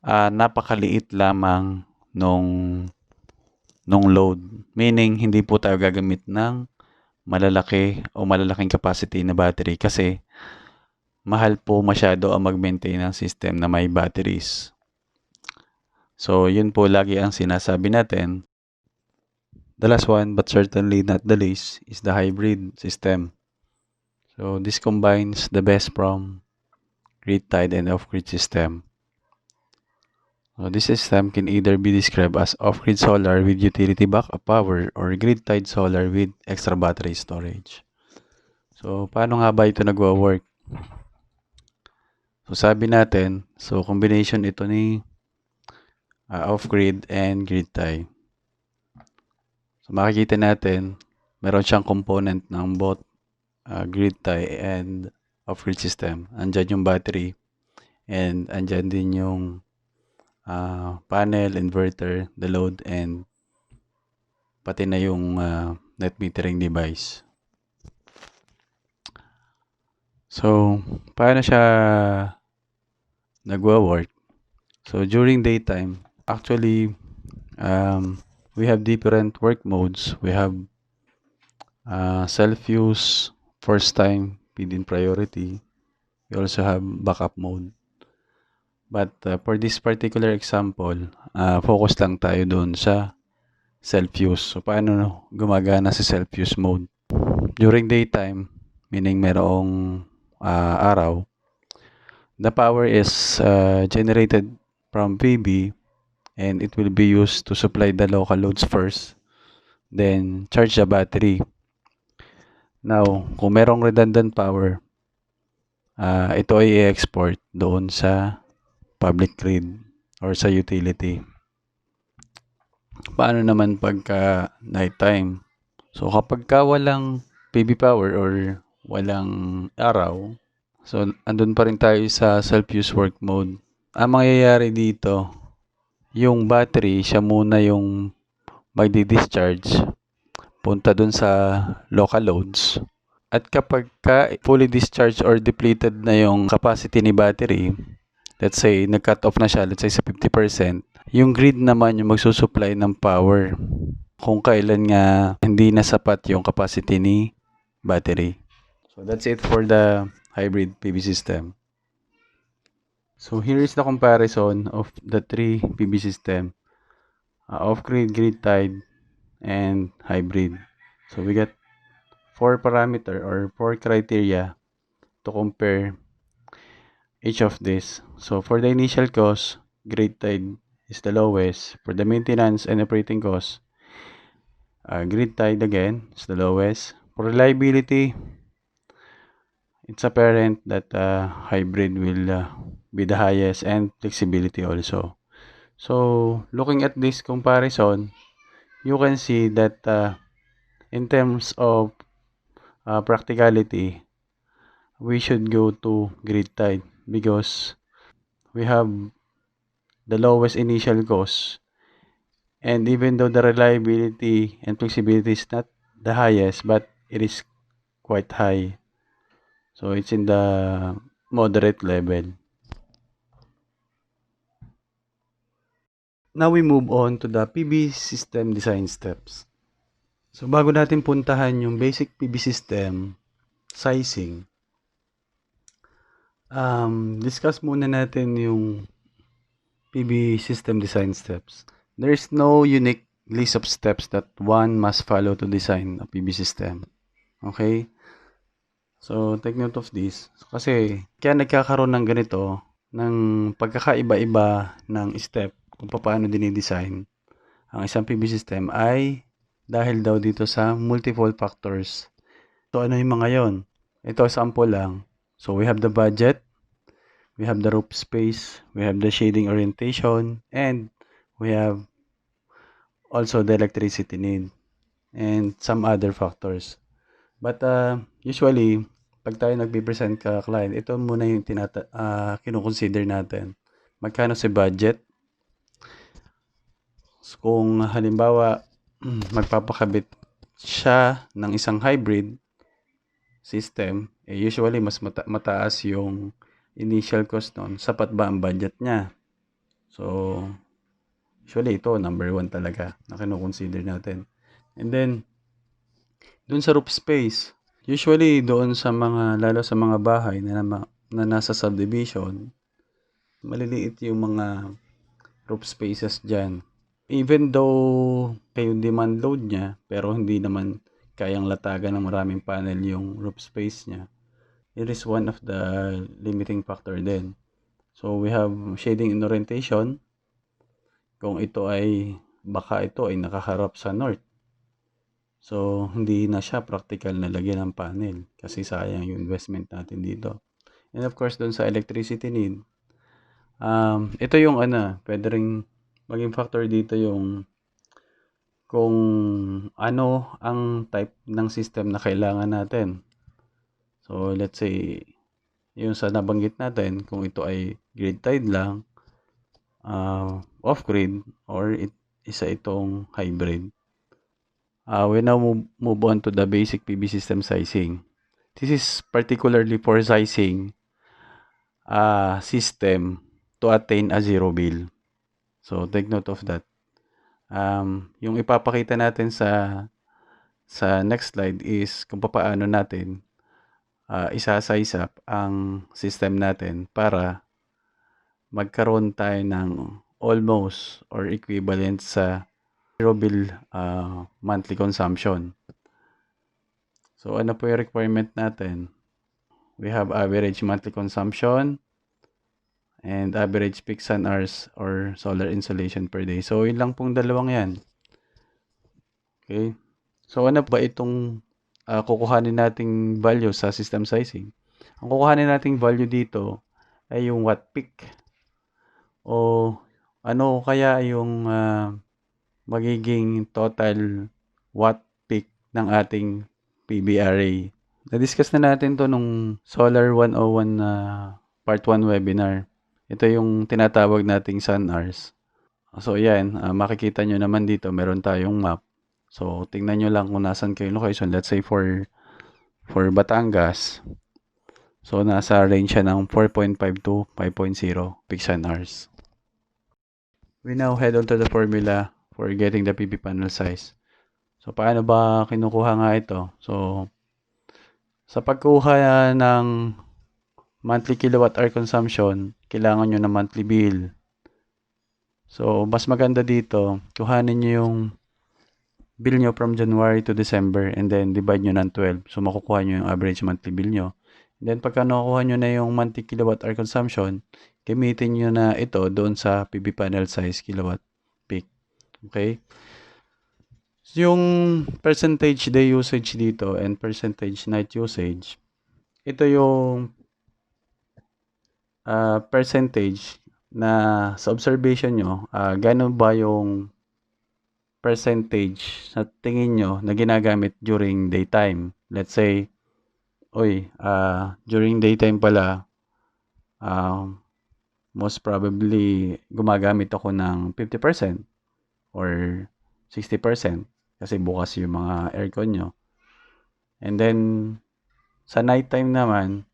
napakaliit lamang nung load. Meaning, hindi po tayo gagamit ng malalaki o malalaking capacity na battery kasi mahal po masyado ang mag-maintain ng system na may batteries. So, yun po lagi ang sinasabi natin. The last one, but certainly not the least, is the hybrid system. So, this combines the best from grid-tied and off-grid system. So, this system can either be described as off-grid solar with utility backup power or grid-tied solar with extra battery storage. So, paano nga ba ito nagwa-work? So, sabi natin, so combination ito ni off-grid and grid-tie. So, makikita natin, meron siyang component ng both grid-tie and off-grid system. Andyan yung battery and andyan din yung panel, inverter, the load, and pati na yung net metering device. So, paano siya nagwa-work? So, during daytime, actually, we have different work modes. We have self-use, first time, feed-in priority. We also have backup mode. But for this particular example, focus lang tayo doon sa self-use. So, paano gumagana sa self-use mode? During daytime, meaning merong araw, the power is generated from PV and it will be used to supply the local loads first, then charge the battery. Now, kung merong redundant power, ito ay i-export doon sa public grid or sa utility. Paano naman pagka nighttime? So, kapag walang PV power or walang araw, so, andun pa rin tayo sa self-use work mode. Ang mangyayari dito, yung battery, siya muna yung magdi-discharge punta dun sa local loads. At kapag fully discharged or depleted na yung capacity ni battery, let's say nag-cut off na siya, let's say sa 50%, yung grid naman yung magsusupply ng power kung kailan nga hindi na sapat yung capacity ni battery. So that's it for the hybrid PV system. So here is the comparison of the three PV system, off-grid, grid-tied, and hybrid. So we got four parameter or four criteria to compare each of this. So for the initial cost, grid-tied is the lowest. For the maintenance and operating cost, grid-tied again is the lowest. For reliability, it's apparent that hybrid will be the highest, and flexibility also. So looking at this comparison, you can see that in terms of practicality, we should go to grid tied because we have the lowest initial cost, and even though the reliability and flexibility is not the highest, but it is quite high. So it's in the moderate level. Now we move on to the PV system design steps. So bago natin puntahan yung basic PV system sizing, discuss muna natin yung PV system design steps. There is no unique list of steps that one must follow to design a PV system. Okay? So, take note of this. Kasi, kaya nagkakaroon ng ganito, ng pagkakaiba-iba ng step kung paano dinidesign ang isang PV system ay dahil daw dito sa multiple factors. So, ano yung mga yon? Ito, sample lang. So, we have the budget, we have the roof space, we have the shading orientation, and we have also the electricity need and some other factors. But usually, pag tayo nagbe-present ka client, ito muna yung kino-consider natin. Magkano si budget? So, kung halimbawa, magpapakabit siya ng isang hybrid system, usually mas mataas yung initial cost nun. Sapat ba ang budget niya? So, usually ito, number 1 talaga na kino-consider natin. And then, dun sa roof space, usually doon sa mga, lalo sa mga bahay na nasa subdivision, maliliit yung mga roof spaces dyan. Even though yung demand load niya, pero hindi naman kayang latagan ng maraming panel yung roof space niya. It is one of the limiting factor din. So we have shading and orientation. Kung baka ito ay nakaharap sa north. So, hindi na siya practical na lagyan ng panel kasi sayang yung investment natin dito. And of course, doon sa electricity need, ito yung pwede ring maging factor dito yung kung ano ang type ng system na kailangan natin. So, let's say, yung sa nabanggit natin, kung ito ay grid-tied lang, off-grid, or isa itong hybrid. We now move on to the basic PV system sizing. This is particularly for sizing a system to attain a zero bill. So, take note of that. Yung ipapakita natin sa next slide is kung paano natin isa-size up ang system natin para magkaroon tayo ng almost or equivalent sa zero bill monthly consumption. So, ano po yung requirement natin? We have average monthly consumption and average peak sun hours or solar insolation per day. So, yun lang pong dalawang yan. Okay? So, ano ba itong kukuhanin nating value sa system sizing? Ang kukuhanin nating value dito ay yung watt peak. O ano kaya yung magiging total watt peak ng ating PV array. Na-discuss na natin to nung Solar 101 part 1 webinar. Ito yung tinatawag nating sun hours. So yan, makikita nyo naman dito, meron tayong map. So tingnan nyo lang kung nasan kayo location. Let's say for for Batangas, so nasa range siya ng 4.5 to 5.0 peaks/an hours. We now head on to the formula for getting the PV panel size. So, paano ba kinukuha nga ito? So, sa pagkuha ng monthly kilowatt hour consumption, kailangan nyo ng monthly bill. So, mas maganda dito, kuhanin nyo yung bill nyo from January to December and then divide nyo ng 12. So, makukuha nyo yung average monthly bill nyo. And then, pagka nakukuha nyo na yung monthly kilowatt hour consumption, gamitin nyo na ito doon sa PV panel size kilowatt peak. Okay? Yung percentage day usage dito and percentage night usage, ito yung percentage na sa observation nyo, gano'n ba yung percentage sa tingin nyo na ginagamit during daytime. Let's say, during daytime pala, most probably gumagamit ako ng 50% or 60% kasi bukas yung mga aircon nyo. And then, sa nighttime naman,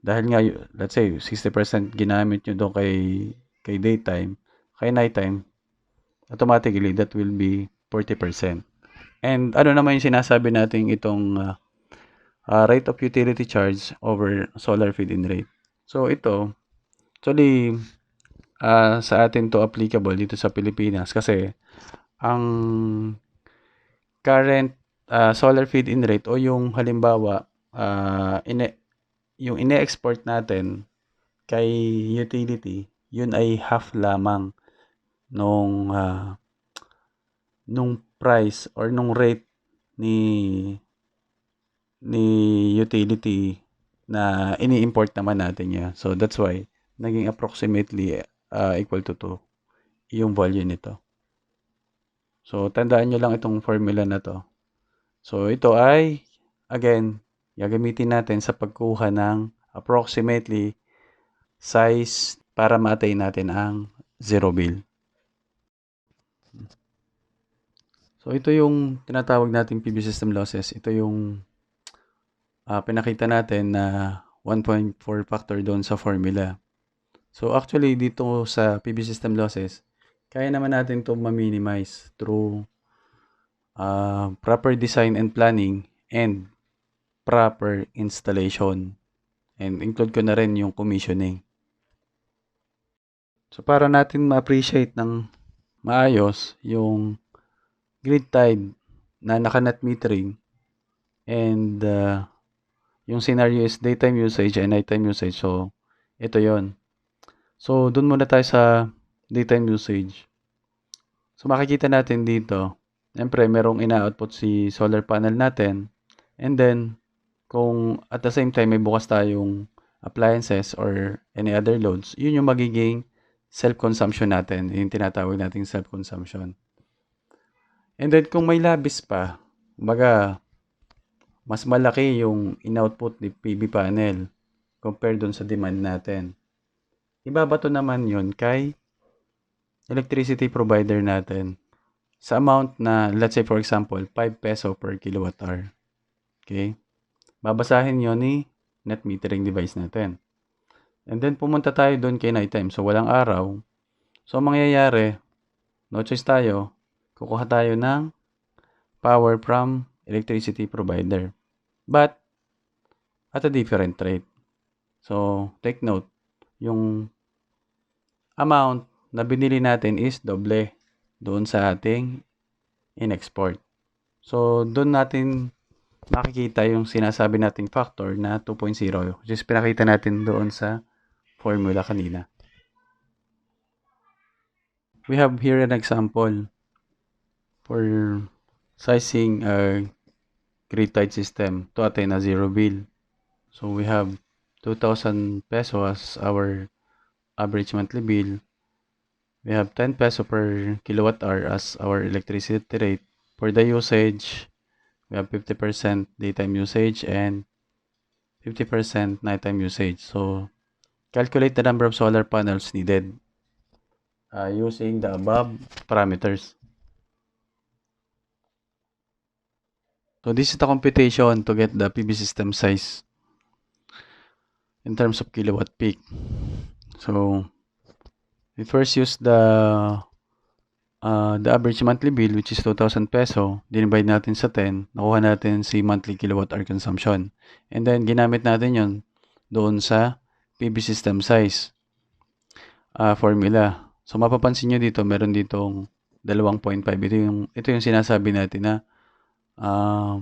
dahil nga, let's say, 60% ginamit nyo doon kay daytime, kay nighttime, automatically, that will be 40%. And ano naman yung sinasabi natin itong rate of utility charge over solar feed-in rate. So, ito, actually, sa atin to applicable dito sa Pilipinas kasi ang current solar feed-in rate o yung halimbawa, yung ine-export natin kay utility, yun ay half lamang nung price or nung rate ni utility na ini-import naman natin niya. So that's why naging approximately equal to 2 yung value nito. So tandaan nyo lang itong formula na to. So ito ay again gagamitin natin sa pagkuha ng approximately size para ma-attain natin ang zero bill. So ito yung tinatawag nating PV system losses. Ito yung pinakita natin na 1.4 factor doon sa formula. So actually dito sa PV system losses, kaya naman natin to ma-minimize through proper design and planning and proper installation. And include ko na rin yung commissioning. So para natin ma-appreciate ng maayos yung grid tied na naka-net metering and yung scenario is daytime usage and nighttime usage. So ito yon. So dun muna tayo sa daytime usage. So makikita natin dito, siyempre merong ina-output si solar panel natin and then kung at the same time may bukas tayong appliances or any other loads, yun yung magiging self-consumption natin, yung tinatawag nating self-consumption. And then kung may labis pa, kumbaga mas malaki yung in-output ni PV panel compared dun sa demand natin. Ibabato naman yun kay electricity provider natin sa amount na, let's say for example, 5 peso per kilowatt hour. Okay? Babasahin yun ni net metering device natin. And then, pumunta tayo doon kay nighttime. So, walang araw. So, mangyayari, no choice tayo, kukuha tayo ng power from electricity provider. But, at a different rate. So, take note, yung amount na binili natin is doble doon sa ating in-export. So, doon natin makikita yung sinasabi nating factor na 2.0, which is pinakita natin doon sa formula kanina. We have here an example for sizing a grid-tied system to attain a zero bill. So we have 2,000 peso as our average monthly bill. We have 10 peso per kilowatt hour as our electricity rate. For the usage, we have 50% daytime usage and 50% nighttime usage. So calculate the number of solar panels needed using the above parameters. So this is the computation to get the PV system size in terms of kilowatt peak. So we first use the average monthly bill, which is 2,000 peso. Dinivide natin sa 10, nakuha natin si monthly kilowatt hour consumption. And then ginamit natin yon doon sa PV system size formula. So mapapansin nyo dito, meron ditong 2.5. Ito yung sinasabi natin na uh,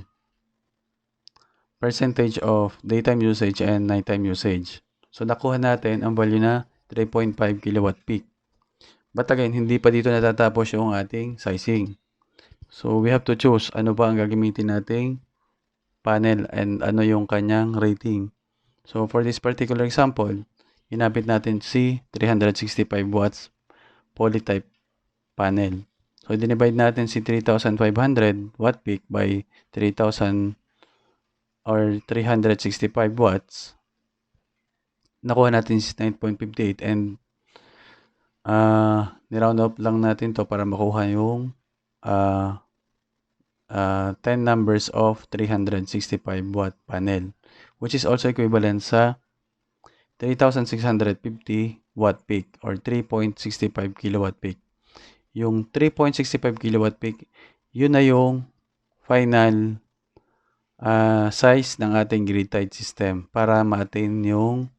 percentage of daytime usage and nighttime usage. So nakuha natin ang value na 3.5 kilowatt peak. But again, hindi pa dito natatapos yung ating sizing. So we have to choose ano ba ang gagamitin nating panel and ano yung kanyang rating. So for this particular example, ginamit natin si 365 watts poly-type panel. So dinivide natin si 3,500 watt peak by 3,000 or 365 watts. Nakuha natin si 9.58 and niround up lang natin to para makuha yung 10 numbers of 365 watt panel, which is also equivalent sa 3,650 watt peak or 3.65 kilowatt peak. Yung 3.65 kilowatt peak, yun na yung final size ng ating grid-tied system para ma-attain yung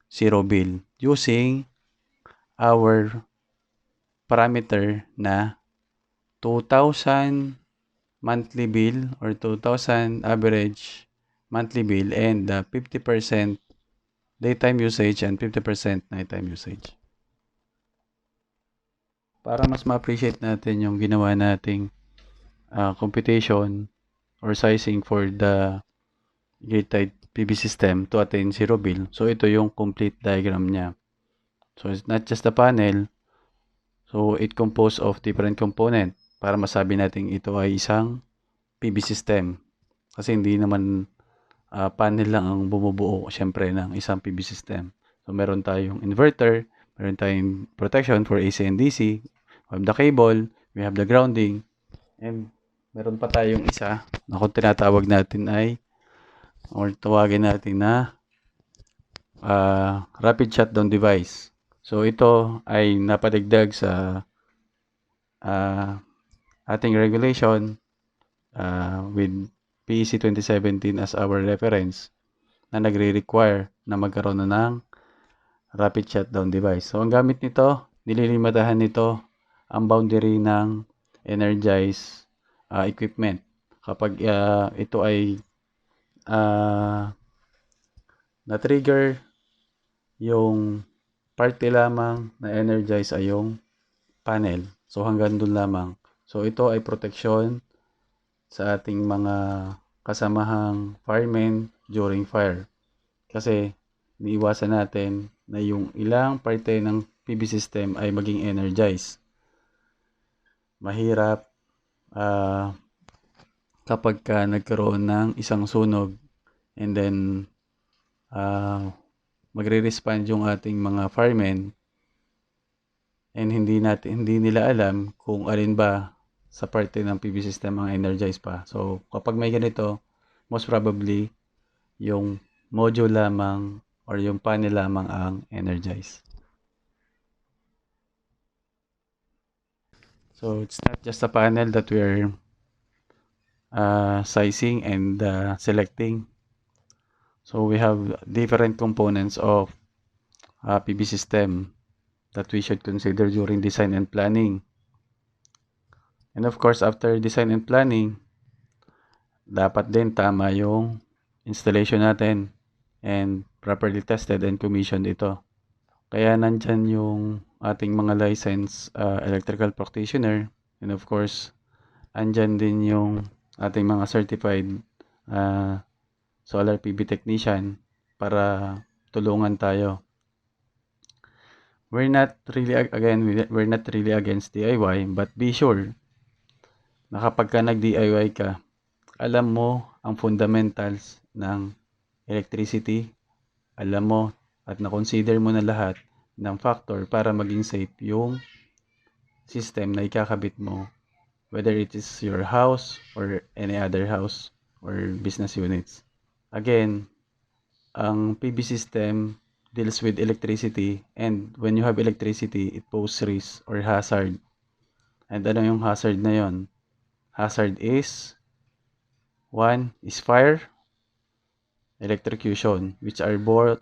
zero bill using our parameter na 2,000 monthly bill or 2,000 average monthly bill and 50% daytime usage and 50% nighttime usage. Para mas ma-appreciate natin yung ginawa nating computation or sizing for the grid-tied PV system to attain zero bill. So ito yung complete diagram niya. So it's not just the panel. So it composed of different component para masabi natin ito ay isang PV system. Kasi hindi naman panel lang ang bumubuo syempre ng isang PV system. So meron tayong inverter, meron tayong protection for AC and DC, we have the cable, we have the grounding, and meron pa tayong isa na kung tinatawag natin ay or tawagin natin na rapid shutdown device. So ito ay napadagdag sa ating regulation with PEC 2017 as our reference na nagre-require na magkaroon na ng rapid shutdown device. So ang gamit nito, nililimitahan nito ang boundary ng energized equipment. Kapag ito ay na-trigger, yung parte lamang na energize ay yung panel. So hanggang dun lamang. So ito ay protection sa ating mga kasamahang firemen during fire. Kasi iniiwasan natin na yung ilang parte ng PV system ay maging energized. Mahirap kapag ka nagkaroon ng isang sunog and then magre-respond yung ating mga firemen and hindi nila alam kung alin ba sa parte ng PV system ang energized pa. So kapag may ganito, most probably yung module lamang or yung panel lamang ang energized. So it's not just a panel that we're sizing and selecting. So we have different components of PV system that we should consider during design and planning. And of course, after design and planning, dapat din tama yung installation natin and properly tested and commissioned ito. Kaya nandyan yung ating mga licensed electrical practitioner and of course, andyan din yung ating mga certified solar PV technician para tulungan tayo. We're not really against DIY, but be sure na kapag ka nag-DIY ka, alam mo ang fundamentals ng electricity, alam mo at na-consider mo na lahat ng factor para maging safe yung system na ikakabit mo, whether it is your house or any other house or business units. Again, ang PV system deals with electricity, and when you have electricity, it poses risk or hazard. And ano yung hazard na yon? Hazard is one is fire, electrocution, which are both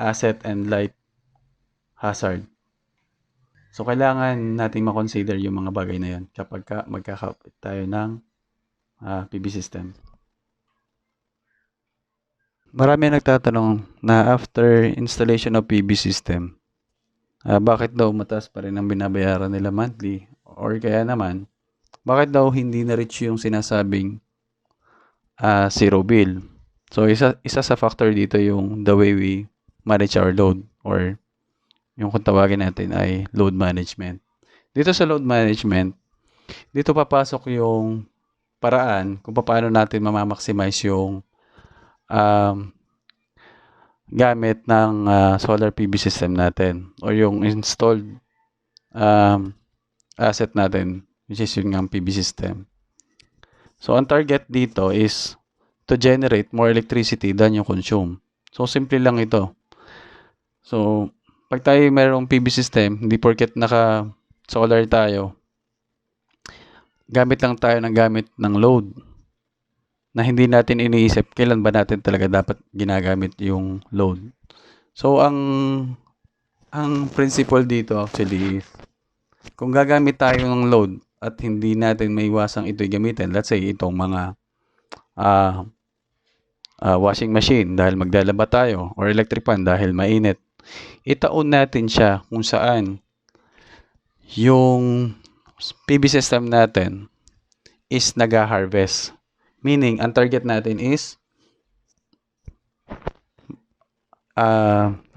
asset and life hazard. So kailangan nating ma-consider yung mga bagay na yon kapag magkakapit tayo ng PV system. Marami nagtatanong na after installation of PV system, bakit daw mataas pa rin ang binabayaran nila monthly? Or kaya naman, bakit daw hindi na-reach yung sinasabing zero bill? So, isa sa factor dito yung the way we manage our load, or yung kung tawagin natin ay load management. Dito sa load management, dito papasok yung paraan kung paano natin mamamaximize yung gamit ng solar PV system natin or yung installed asset natin, which is yung PV system. So, ang target dito is to generate more electricity than you consume. So, simple lang ito. So, pag tayo mayroong PV system, hindi porket naka-solar tayo, gamit lang tayo ng gamit ng load na hindi natin iniisip kailan ba natin talaga dapat ginagamit yung load. So, ang principle dito actually is, kung gagamit tayo ng load at hindi natin maiwasang ito'y gamitin, let's say itong mga washing machine dahil maglalaba tayo or electric fan dahil mainit, itaon natin siya kung saan yung PV system natin is nag-harvest. Meaning, ang target natin is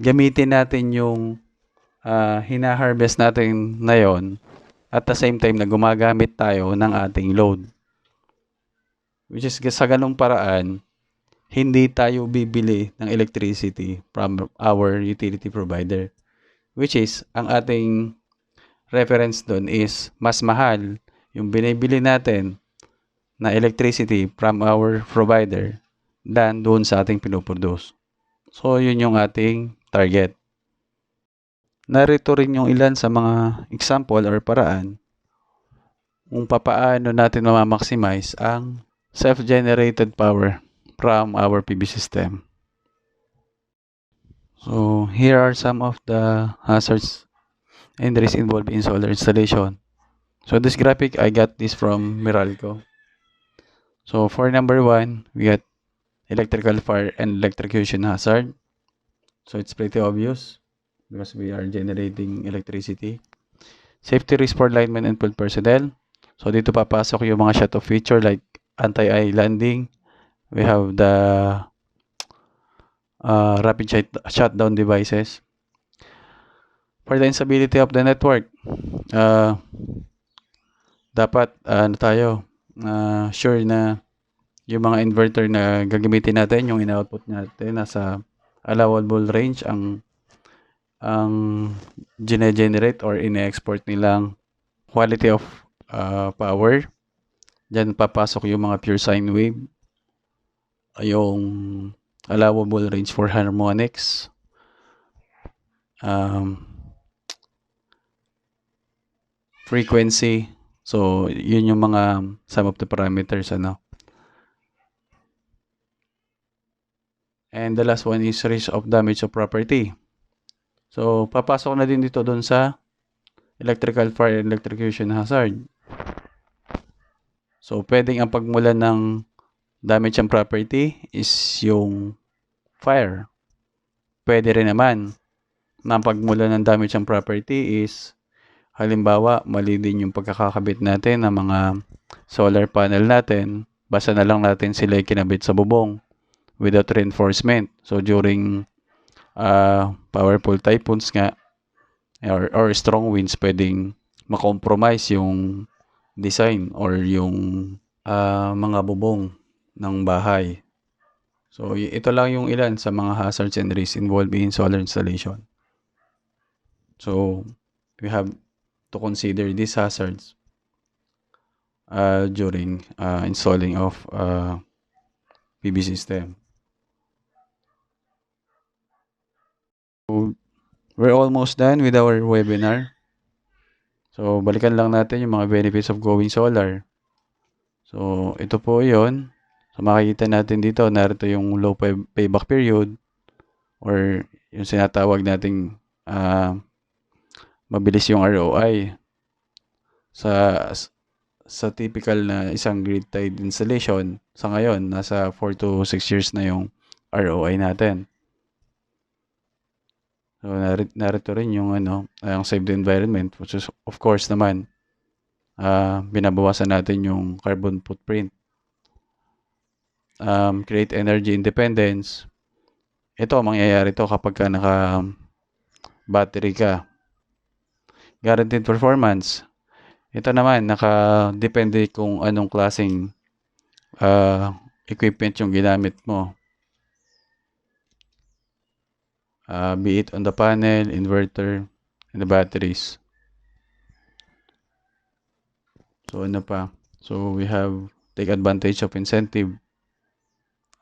gamitin natin yung hina-harvest natin na yon at the same time na gumagamit tayo ng ating load. Which is sa ganung paraan, hindi tayo bibili ng electricity from our utility provider. Which is, ang ating reference doon is mas mahal yung binibili natin na electricity from our provider than doon sa ating pinoproduce. So, yun yung ating target. Narito rin yung ilan sa mga example or paraan kung papaano natin mamamaximize ang self-generated power from our PV system. So, here are some of the hazards and risks involved in solar installation. So, this graphic, I got this from Meralco. So, for number 1, we got electrical fire and electrocution hazard. So, it's pretty obvious because we are generating electricity. Safety risk for linemen and field personnel. So, dito papasok yung mga shut-off feature like anti-eye landing. We have the rapid shutdown devices. For the instability of the network, dapat sure na yung mga inverter na gagamitin natin, yung in-output natin nasa allowable range ang gene-generate or ine-export nilang quality of power. Diyan papasok yung mga pure sine wave, yung allowable range for harmonics, frequency. So, yun yung mga some of the parameters, And the last one is risk of damage of property. So, papasok na din dito doon sa electrical fire and electrocution hazard. So, pwedeng ang pagmulan ng damage ang property is yung fire. Pwede rin naman na pagmulan ng damage ang property is halimbawa, mali din yung pagkakakabit natin ng mga solar panel natin. Basta na lang natin sila ikinabit sa bubong without reinforcement. So, during powerful typhoons nga or strong winds, pwedeng makompromise yung design or yung mga bubong ng bahay. So, ito lang yung ilan sa mga hazards and risks involved in solar installation. So, we have to consider these hazards during installing of PV system. So, we're almost done with our webinar. So, balikan lang natin yung mga benefits of going solar. So, ito po yon. So, makikita natin dito, narito yung low payback period or yung sinatawag nating mabilis yung ROI. Sa sa typical na isang grid-tied installation, sa ngayon, nasa 4 to 6 years na yung ROI natin. So, narito rin yung yung save the environment, which is, of course naman, binabawasan natin yung carbon footprint. Create energy independence. Ito, mangyayari to kapag ka naka-battery ka. Guaranteed performance. Ito naman, naka-depende kung anong klaseng equipment yung ginamit mo. Be it on the panel, inverter, and the batteries. So, ano pa? So, we have take advantage of incentive.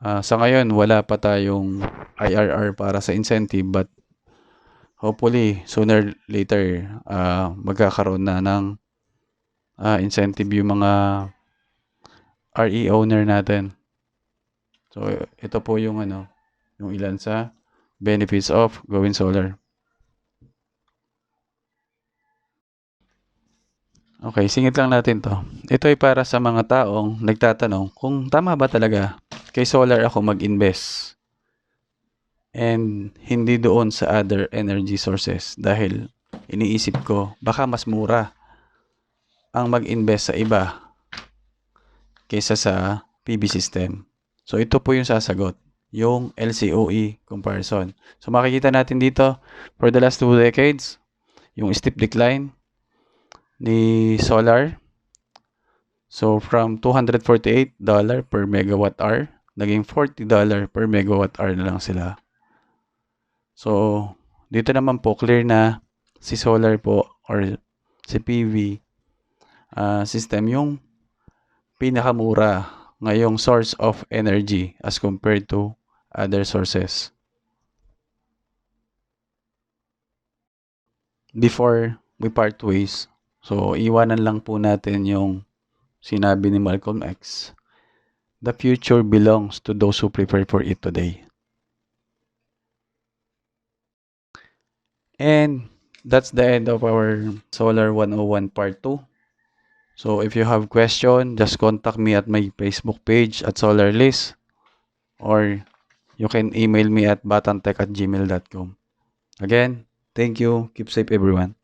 Sa ngayon, wala pa tayong IRR para sa incentive, but hopefully, sooner later, magkakaroon na ng incentive yung mga RE owner natin. So, ito po yung yung ilan sa benefits of going solar. Okay, singit lang natin to. Ito ay para sa mga taong nagtatanong kung tama ba talaga kay solar ako mag-invest and hindi doon sa other energy sources dahil iniisip ko baka mas mura ang mag-invest sa iba kaysa sa PV system. So, ito po yung sasagot, yung LCOE comparison. So, makikita natin dito, for the last 2 decades, yung steep decline ni solar. So, from $248 per megawatt hour, naging $40 per megawatt hour na lang sila. So, dito naman po, clear na si solar po or si PV system yung pinakamura ngayong source of energy as compared to other sources. Before we part ways, so iwanan lang po natin yung sinabi ni Malcolm X. The future belongs to those who prepare for it today. And that's the end of our Solar 101 Part 2. So if you have question, just contact me at my Facebook page at SolarList, or you can email me at batantech@gmail.com. Again, thank you. Keep safe, everyone.